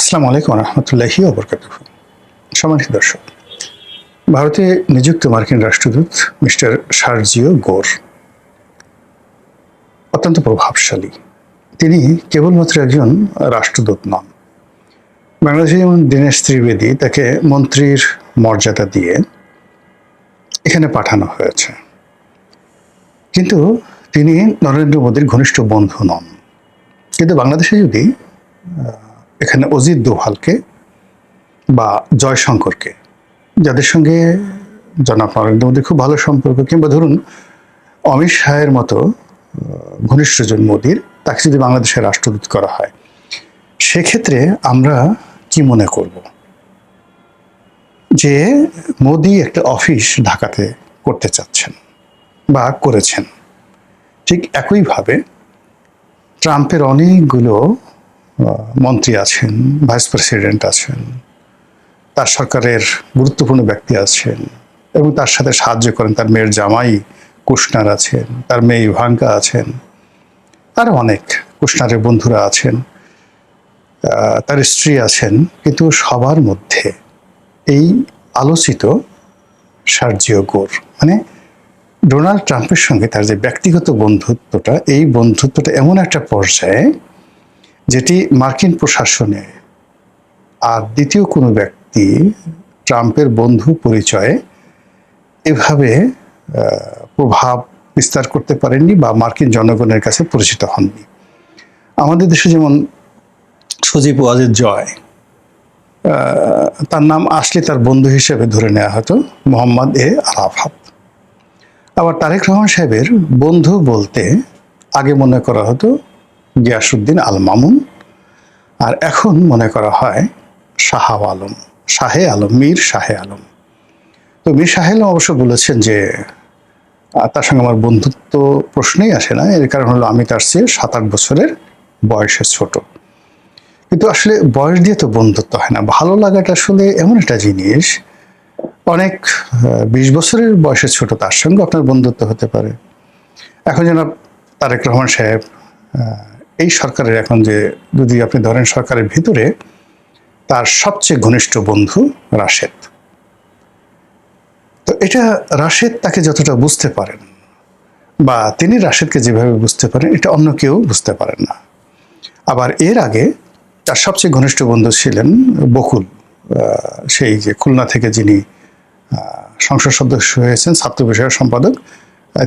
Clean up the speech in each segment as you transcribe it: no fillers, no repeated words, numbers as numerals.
আসসালামু আলাইকুম রহমতুল্লাহি ওয়া বারাকাতুহু। সম্মানিত দর্শক, ভারতে নিযুক্ত মার্কিন রাষ্ট্রদূত মিস্টার সার্জিও গোর অত্যন্ত প্রভাবশালী। তিনি কেবলমাত্র একজন রাষ্ট্রদূত নন। বাংলাদেশে যেমন দীনেশ ত্রিবেদী, তাকে মন্ত্রীর মর্যাদা দিয়ে এখানে পাঠানো হয়েছে, কিন্তু তিনি নরেন্দ্র মোদীর ঘনিষ্ঠ বন্ধু নন। কিন্তু বাংলাদেশে যদি এখানে অজিত দোভালকে বা জয়শঙ্করকে, যাদের সঙ্গে জনাব নরেন্দ্র মোদীর খুব ভালো সম্পর্ক, কিংবা ধরুন অমিত শাহের মতো ঘনিষ্ঠজন মোদীর, তাকে যদি বাংলাদেশের রাষ্ট্রদূত করা হয়, সেক্ষেত্রে আমরা কি মনে করব যে মোদী একটা অফিস ঢাকাতে করতে চাচ্ছেন বা করেছেন। ঠিক একইভাবে ট্রাম্পের অনেকগুলো মন্ত্রী আছেন, ভাইস প্রেসিডেন্ট আছেন, তার সরকারের গুরুত্বপূর্ণ ব্যক্তি আছেন এবং তার সাথে সাহায্য করেন। তার মেয়ের জামাই কুশনার আছেন, তার মেয়ে ইভাঙ্কা আছেন, আরও অনেক কুশনারের বন্ধুরা আছেন, তার স্ত্রী আছেন। কিন্তু সবার মধ্যে এই আলোচিত সার্জিও গোর, মানে ডোনাল্ড ট্রাম্পের সঙ্গে তার যে ব্যক্তিগত বন্ধুত্বটা, এই বন্ধুত্বটা এমন একটা পর্যায়ে যেটি মার্কিন প্রশাসনে আর দ্বিতীয় কোনো ব্যক্তি ট্রাম্পের বন্ধু পরিচয়ে এভাবে প্রভাব বিস্তার করতে পারেননি বা মার্কিন জনগণের কাছে পরিচিত হননি। আমাদের দেশে যেমন সজীব ওয়াজেদ জয়, তার নাম আসলে তার বন্ধু হিসেবে ধরে নেওয়া হতো মোহাম্মদ এ আরাফাত। আবার তারেক রহমান সাহেবের বন্ধু বলতে আগে মনে করা হতো গিয়াসউদ্দিন আল মামুন, আর এখন মনে করা হয় শাহে আলম, মীর শাহে আলম। তো মীর শাহে আলম অবশ্য বলেছেন যে তার সঙ্গে আমার বন্ধুত্ব প্রশ্নেই আসে না, এর কারণ হলো আমি তার চেয়ে 7-8 বছরের বয়সে ছোট। কিন্তু আসলে বয়স দিয়ে তো বন্ধুত্ব হয় না। ভালো লাগাটা আসলে এমন একটা জিনিস, অনেক 20 বছরের বয়সে ছোট তার সঙ্গে আপনার বন্ধুত্ব হতে পারে। এখন যেন তারেক রহমান সাহেব এই সরকারের, এখন যে যদি আপনি ধরেন সরকারের ভিতরে তার সবচেয়ে ঘনিষ্ঠ বন্ধু রাশেদ, তো এটা রাশেদ তাকে যতটা বুঝতে পারেন বা তিনি রাশেদকে যেভাবে বুঝতে পারেন, এটা অন্য কেউ বুঝতে পারেন না। আবার এর আগে তার সবচেয়ে ঘনিষ্ঠ বন্ধু ছিলেন বকুল, সেই যে খুলনা থেকে যিনি সংসদ সদস্য হয়েছেন, ছাত্র বিষয়ক সম্পাদক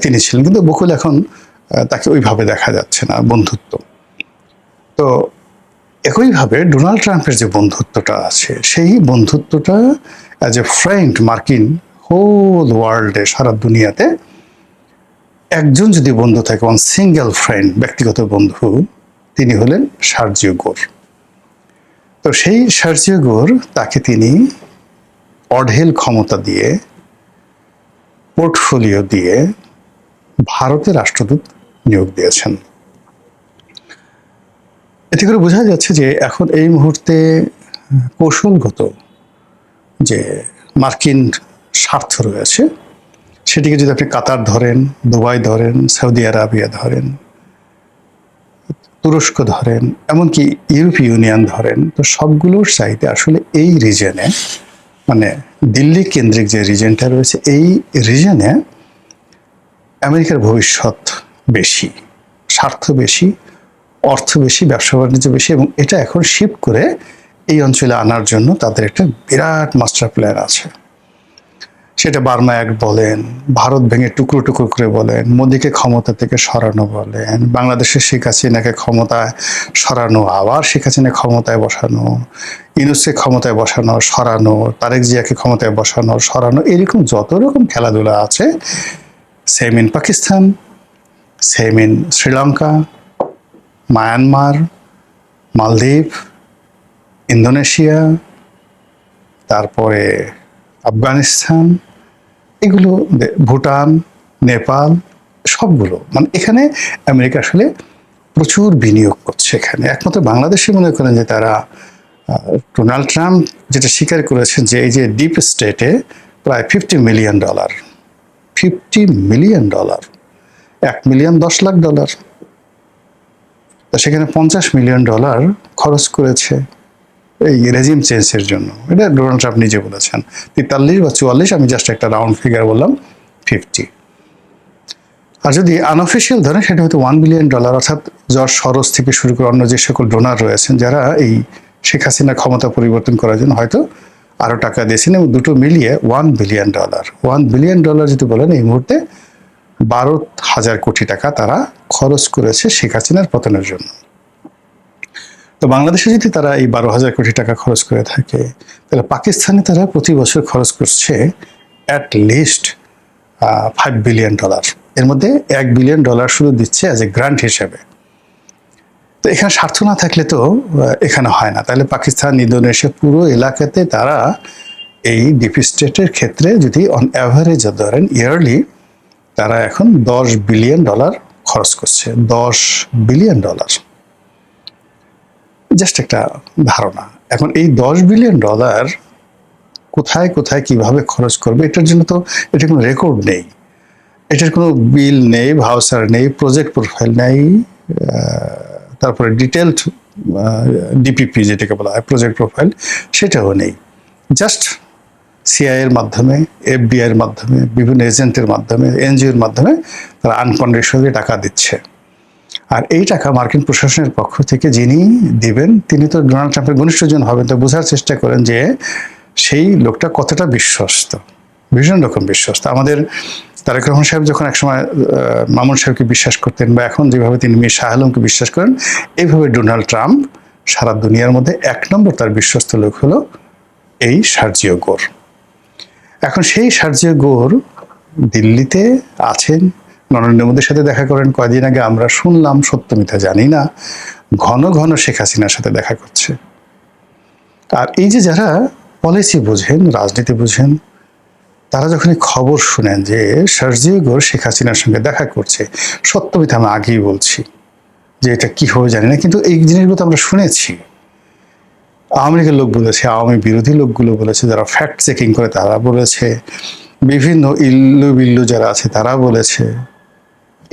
তিনি ছিলেন। কিন্তু বকুল এখন তাকে ওইভাবে দেখা যাচ্ছে না বন্ধুত্ব। তো একইভাবে ডোনাল্ড ট্রাম্পের যে বন্ধুত্বটা আছে, সেই বন্ধুত্বটা অ্যাজ এ ফ্রেন্ড মার্কিন হোল ওয়ার্ল্ডে, সারা দুনিয়াতে একজন যদি বন্ধু থাকে, ওয়ান সিঙ্গেল ফ্রেন্ড, ব্যক্তিগত বন্ধু, তিনি হলেন সার্জিও গোর। তো সেই সার্জিও গোর, তাকে তিনি অঢেল ক্ষমতা দিয়ে, পোর্টফোলিও দিয়ে ভারতের রাষ্ট্রদূত নিয়োগ দিয়েছেন। এতে করে বোঝা যাচ্ছে যে এখন এই মুহূর্তে কৌশলগত যে মার্কিন স্বার্থ রয়েছে, সেটিকে যদি আপনি কাতার ধরেন, দুবাই ধরেন, সৌদি আরবিয়া ধরেন, তুরস্ক ধরেন, এমনকি ইউরোপীয় ইউনিয়ন ধরেন, তো সবগুলোর চাইতে আসলে এই রিজনে, মানে দিল্লি কেন্দ্রিক যে রিজনটা রয়েছে, এই রিজনে আমেরিকার ভবিষ্যৎ বেশি, স্বার্থ বেশি, অর্থ বেশি, ব্যবসা বাণিজ্য বেশি, এবং এটা এখন শিফট করে এই অঞ্চলে আনার জন্য তাদের একটা বিরাট মাস্টার প্ল্যান আছে। সেটা বার্মা অ্যাক্ট বলেন, ভারত ভেঙে টুকরো টুকরো করে বলেন, মোদীকে ক্ষমতা থেকে সরানো বলেন, বাংলাদেশের শেখ হাসিনাকে ক্ষমতায় সরানো, আবার শেখ হাসিনা ক্ষমতায় বসানো, ইউনূসকে ক্ষমতায় বসানো সরানো, তারেক জিয়াকে ক্ষমতায় বসানো সরানো, এরকম যত রকম খেলাধুলা আছে, same in Pakistan, same in Sri Lanka, Myanmar, মালদ্বীপ, ইন্দোনেশিয়া, তারপরে আফগানিস্তান, এগুলো, ভুটান, নেপাল, সবগুলো, মানে এখানে আমেরিকা আসলে প্রচুর বিনিয়োগ করছে। এখানে একমাত্র বাংলাদেশে মনে করেন যে তারা, ডোনাল্ড ট্রাম্প যেটা স্বীকার করেছেন যে এই যে ডিপ স্টেটে প্রায় $50 million, $50 million, 1 million 10 lakh dollar, তা সেখানে $50 মিলিয়ন খরচ করেছে এই রেজিম চেঞ্জের জন্য। এটা ডোনাল্ড ট্রাম্প নিজে বলেছেন। 43 বা 44, আমি জাস্ট একটা রাউন্ড ফিগার বললাম, 50। আর যদি আনঅফিসিয়াল ধরেন সেটা হয়তো $1 বিলিয়ন, অর্থাৎ জর্জ সরোজ থেকে শুরু করে অন্য যে সকল ডোনার রয়েছেন যারা এই শেখ হাসিনা ক্ষমতা পরিবর্তন করার জন্য হয়তো আরও টাকা দিয়েছেন, এবং দুটো মিলিয়ে $1 বিলিয়ন। $1 বিলিয়ন যদি বলেন, এই মুহূর্তে 12,000 কোটি টাকা তারা খরচ করেছে শেখ হাসিনার পতনের জন্য। তো বাংলাদেশে যদি তারা এই 12,000 কোটি টাকা খরচ করে থাকে, তাহলে পাকিস্তানে তারা প্রতি বছর খরচ করছে অ্যাট লিস্ট $5 বিলিয়ন। এর মধ্যে $1 বিলিয়ন শুধু দিচ্ছে অ্যাজ এ গ্রান্ট হিসেবে। তো এখানে স্বার্থ না থাকলে তো এখানে হয় না। তাহলে পাকিস্তান, ইন্দোনেশিয়া পুরো এলাকাতে তারা এই ডিপ স্টেটের ক্ষেত্রে যদি অন অ্যাভারেজ ধরেন ইয়ারলি, তারা এখন $10 বিলিয়ন খরচ করছে। $10 বিলিয়ন, জাস্ট একটা ধারণা। এখন এই $10 বিলিয়ন কোথায় কোথায় কিভাবে খরচ করবে, এটার জন্য তো এটা কোনো রেকর্ড নেই, এটার কোনো বিল নেই, ভাউচার নেই, প্রজেক্ট প্রোফাইল নেই, তারপরে ডিটেলড ডিপিপি যেটাকে বলা হয় প্রজেক্ট প্রোফাইল, সেটাও নেই। জাস্ট সিআইএর মাধ্যমে, এফবিআইয়ের মাধ্যমে, বিভিন্ন এজেন্টের মাধ্যমে, এনজিওর মাধ্যমে তারা আনকন্ডিশনালি টাকা দিচ্ছে। আর এই টাকা মার্কিন প্রশাসনের পক্ষ থেকে যিনি দিবেন তিনি তো ডোনাল্ড ট্রাম্পের ঘনিষ্ঠজন হবেন। তো বোঝার চেষ্টা করেন যে সেই লোকটা কতটা বিশ্বস্ত, ভীষণ রকম বিশ্বস্ত। আমাদের তারেক রহমান সাহেব যখন একসময় মামুন সাহেবকে বিশ্বাস করতেন, বা এখন যেভাবে তিনি মীর শাহ আলমকে বিশ্বাস করেন, এইভাবে ডোনাল্ড ট্রাম্প সারা দুনিয়ার মধ্যে 1 নম্বর তার বিশ্বস্ত লোক হলো এই সার্জিও গোর। এখন সেই সার্জিও গোর দিল্লিতে আছেন, নরেন্দ্র মোদীর সাথে দেখা করেন। কয়েকদিন আগে আমরা শুনলাম, সত্য মিথ্যা জানি না, ঘন ঘন শেখ হাসিনার সাথে দেখা করছে। আর এই যে যারা পলিসি বোঝেন, রাজনীতি বোঝেন, তারা যখন এই খবর শুনেন যে সার্জিও গোর শেখ হাসিনার সঙ্গে দেখা করছে, সত্য মিথ্যা আমি আগেই বলছি যে এটা কি হবে জানি না, কিন্তু এই জিনিসগুলো আমরা শুনেছি। আওয়ামী লীগের লোক বলেছে, আওয়ামী বিরোধী লোকগুলো বলেছে, যারা ফ্যাক্ট চেকিং করে তারা বলেছে, বিভিন্ন ইল্লু বিল্লু যারা আছে তারা বলেছে।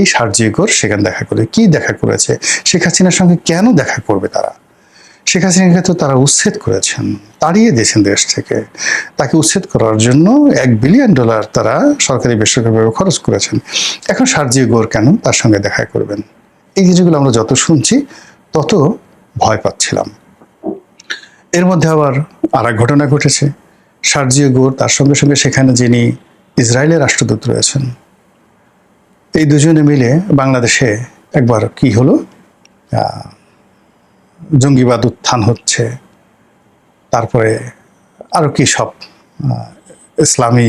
এই সার্জিও গোর সেখানে দেখা করে, কি দেখা করেছে, শেখ হাসিনার সঙ্গে কেন দেখা করবে তারা? শেখ হাসিনাকে তো তারা উচ্ছেদ করেছেন, তাড়িয়ে দিয়েছেন দেশ থেকে। তাকে উচ্ছেদ করার জন্য $1 বিলিয়ন তারা সরকারি বেসরকারিভাবে খরচ করেছেন। এখন সার্জিও গোর কেন তার সঙ্গে দেখা করবেন? এই জিনিসগুলো আমরা যত শুনছি তত ভয় পাচ্ছিলাম। এর মধ্যে আবার আর এক ঘটনা ঘটেছে। সার্জিও গোর তার সঙ্গে সঙ্গে সেখানে যিনি ইসরায়েলের রাষ্ট্রদূত রয়েছেন, এই দুজনে মিলে বাংলাদেশে একবার কি হলো, জঙ্গিবাদ উত্থান হচ্ছে, তারপরে আরও কি সব ইসলামী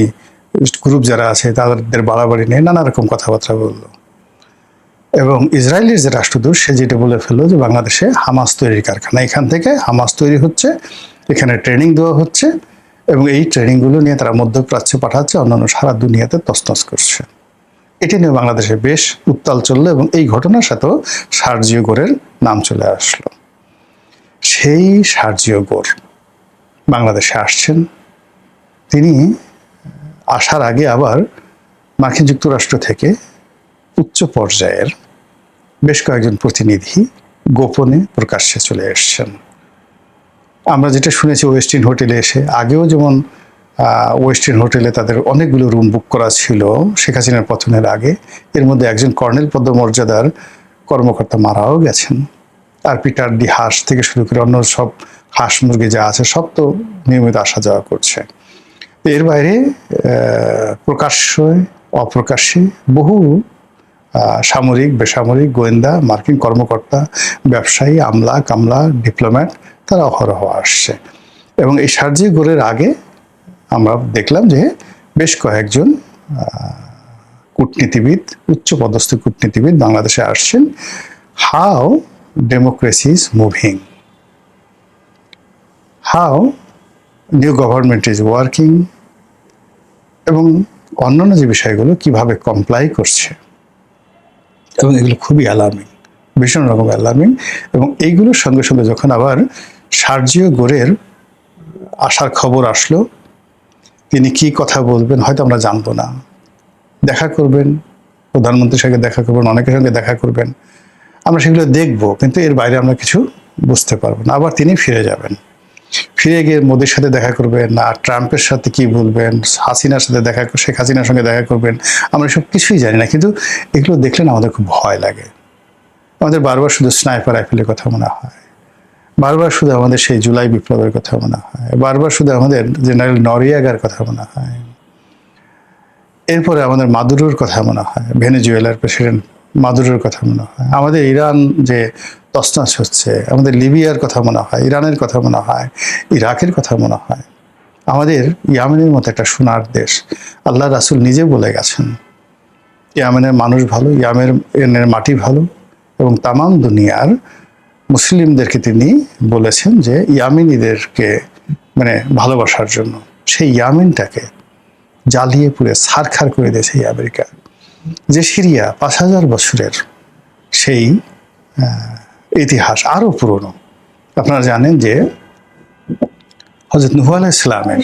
গ্রুপ যারা আছে তাদের বাড়াবাড়ি নিয়ে নানা রকম কথাবার্তা বললো। এবং ইসরায়েলের যে রাষ্ট্রদূত সে যেটা বলে ফেললো যে বাংলাদেশে হামাস তৈরির কারখানা, এখান থেকে হামাস তৈরি হচ্ছে, এখানে ট্রেনিং দেওয়া হচ্ছে, এবং এই ট্রেনিংগুলো নিয়ে তারা মধ্যপ্রাচ্যে পাঠাচ্ছে, অন্যান্য সারা দুনিয়াতে তছনছ করছে। এটি নিয়ে বাংলাদেশে বেশ উত্তাল চললো, এবং এই ঘটনার সাথেও সার্জিও গোরের নাম চলে আসলো। সেই সার্জিও গোর বাংলাদেশে আসছেন। তিনি আসার আগে আবার মার্কিন যুক্তরাষ্ট্র থেকে উচ্চ পর্যায়ের বেশ কয়েকজন প্রতিনিধি গোপনে প্রকাশ্যে চলে এসছেন। আমরা যেটা শুনেছি ওয়েস্টিন হোটেলে এসে, আগেও যেমন ওয়েস্টিন হোটেলে তাদের অনেকগুলো রুম বুক করা ছিল শেখ হাসিনার পতনের আগে, এর মধ্যে একজন কর্নেল পদমর্যাদার কর্মকর্তা মারাও গেছেন। আর পিটার ডি হাঁস থেকে শুরু করে অন্য সব হাঁস মুরগি যা আছে সব তো নিয়মিত আসা যাওয়া করছে। এর বাইরে প্রকাশ্যে অপ্রকাশ্যে বহু সামরিক, বেসামরিক, গোয়েন্দা, মার্কিন কর্মকর্তা, ব্যবসায়ী, আমলা কামলা, ডিপ্লোম্যাট তারা অহরহ আসছে। এবং এই সার্জিও গোরের আগে আমরা দেখলাম যে বেশ কয়েকজন কূটনীতিবিদ, উচ্চ পদস্থ কূটনীতিবিদ বাংলাদেশে আসছেন। How democracy is moving, how new government is working, এবং অন্যান্য যে বিষয়গুলো কিভাবে কমপ্লাই করছে, এবং এগুলো খুবই অ্যালার্মিং, ভীষণ রকম অ্যালার্মিং। এবং এইগুলোর সঙ্গে সঙ্গে যখন আবার সার্জিও গোরের আসার খবর আসলো, তিনি কি কথা বলবেন হয়তো আমরা জানবো না, দেখা করবেন প্রধানমন্ত্রীর সঙ্গে, দেখা করবেন অনেকের সঙ্গে দেখা করবেন, আমরা সেগুলো দেখবো, কিন্তু এর বাইরে আমরা কিছু বুঝতে পারবো না। আবার তিনি ফিরে যাবেন। ফিরে গিয়ে মোদির সাথে দেখা করবেন, না ট্রাম্পের সাথে কি বলবেন, হাসিনার সাথে শেখ হাসিনার সঙ্গে দেখা করবেন, আমরা সব কিছুই জানি না। কিন্তু এগুলো দেখলে না আমাদের খুব ভয় লাগে। আমাদের বারবার শুধু স্নাইপার রাইফেলের কথা মনে হয়, বারবার শুধু আমাদের সেই জুলাই বিপ্লবের কথা মনে হয়, বারবার শুধু আমাদের জেনারেল নরিয়াগার কথা মনে হয়, এরপরে আমাদের মাদুরোর কথা মনে হয়, ভেনেজুয়েলার প্রেসিডেন্ট মাদুরোর কথা মনে হয়, আমাদের ইরান যে তছনছ হচ্ছে, আমাদের লিবিয়ার কথা মনে হয়, ইরানের কথা মনে হয়, ইরাকের কথা মনে হয়, আমাদের ইয়ামেনের মতো একটা সোনার দেশ। আল্লাহ রাসূল নিজে বলে গেছেন ইয়ামেনের মানুষ ভালো, ইয়ামেনের মাটি ভালো, এবং তামাম দুনিয়ার মুসলিমদেরকে তিনি বলেছেন যে ইয়ামিনীদেরকে মানে ভালোবাসার জন্য। সেই ইয়ামিনটাকে জ্বালিয়ে পুড়ে ছারখার করে দিয়েছে এই আমেরিকা। যে সিরিয়া ৫,০০০ বছরের সেই ইতিহাস আরো পুরনো। আপনারা জানেন যে হযরত নূহ আলাইহিস সালামের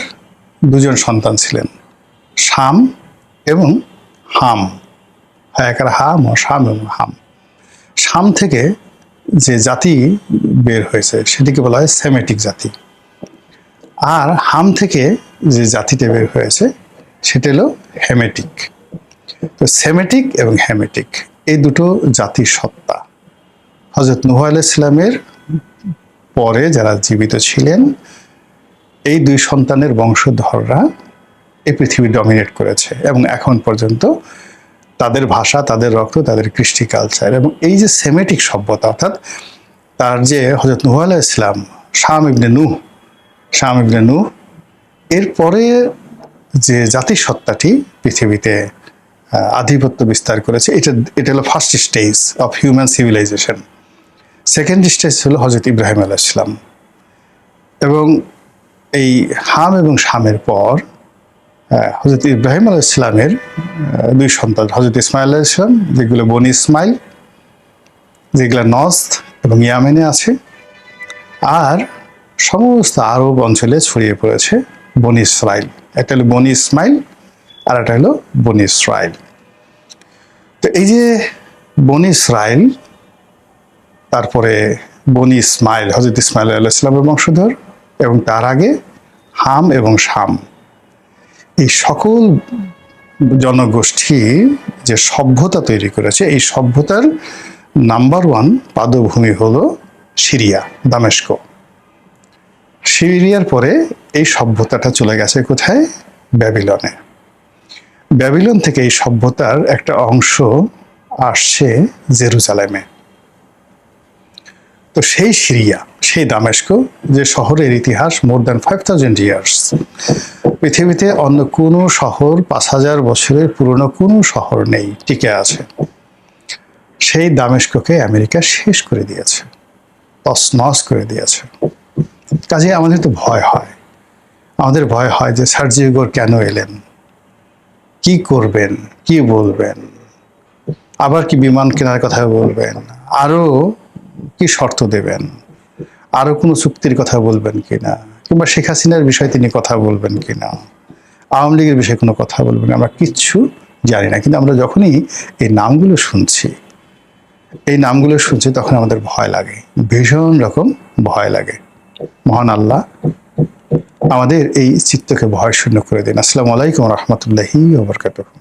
দুজন সন্তান ছিলেন, শাম এবং হাম। একার হাম ও শাম এবং হাম। শাম থেকে যে জাতি বের হয়েছে সেটিকে বলা হয় সেমেটিক জাতি, আর হাম থেকে যে জাতিটা বের হয়েছে সেটা হলো হেমেটিক। তো সেমেটিক এবং হেমেটিক এই দুটো জাতির সত্তা হযরত নূহ আলাইহিস সালামের পরে যারা জীবিত ছিলেন এই দুই সন্তানের বংশধররা এই পৃথিবী ডমিনেট করেছে, এবং এখন পর্যন্ত তাদের ভাষা, তাদের রক্ত, তাদের কৃষ্টি কালচার এবং এই যে সেমেটিক সভ্যতা, অর্থাৎ তার যে হযরত নূহ আলাইহিস সালাম, শাম ইবনে নূহ এরপরে যে জাতিসত্তাটি পৃথিবীতে আধিপত্য বিস্তার করেছে, এটা হলো first stage of human civilisation. Second stage হলো হযরত ইব্রাহিম আলাইহিস সালাম, এবং এই হাম এবং শামের পর হযরত ইব্রাহিম আলাইহিস সালামের দুই সন্তান হযরত ইসমাইল আলাইহিস সালাম, যেগুলো বনি ইসমাইল, যেগুলো নজদ এবং ইয়ামেনে আছে, আর সমস্ত আরব অঞ্চলে ছড়িয়ে পড়েছে বনি ইসরাইল। একটা হলো বনি ইসমাইল আর একটা হলো বনি ইসরাইল। তো এই যে বনি ইসরাইল, তারপরে বনি ইসমাইল, হযরত ইসমাইল আলাইহিস সালামের বংশধর, এবং তার আগে হাম এবং শাম, এই সকল জনগোষ্ঠী যে সভ্যতা তৈরি করেছে, এই সভ্যতার নাম্বার ওয়ান পাদভূমি হলো সিরিয়া, দামেস্ক। সিরিয়ার পরে এই সভ্যতাটা চলে গেছে কোথায়? ব্যাবিলনে। ব্যাবিলন থেকে এই সভ্যতার একটা অংশ আসছে জেরুজালেমে। তো সেই সিরিয়া, সেই দামেস্ক, যে শহরের ইতিহাস মোর দ্যান 5,000 ইয়ার্স, পৃথিবীতে অন্য কোনো শহর 5,000 বছরের পুরনো কোনো শহর নেই টিকে আছে। সেই দামেস্ককে আমেরিকা শেষ করে দিয়েছে, তছনছ করে দিয়েছে। কাজে আমাদের তো ভয় হয়, আমাদের ভয় হয় যে সার্জি হুগো কেন এলেন, কি করবেন, কি বলবেন, আবার কি বিমান কেনার কথা বলবেন, আরো কি শর্ত দেবেন, আরো কোনো চুক্তির কথা বলবেন কিনা, কিংবা শেখ হাসিনার বিষয়ে তিনি কথা বলবেন কিনা, আওয়ামী লীগের বিষয়ে কোনো কথা বলবেন, আমরা কিচ্ছু জানি না। কিন্তু আমরা যখনই এই নামগুলো শুনছি তখন আমাদের ভয় লাগে, ভীষণ রকম ভয় লাগে। মহান আল্লাহ আমাদের এই চিত্তকে ভয় শূন্য করে দিন। আসসালামু আলাইকুম ওয়া রাহমাতুল্লাহি ওয়া বারাকাতুহু।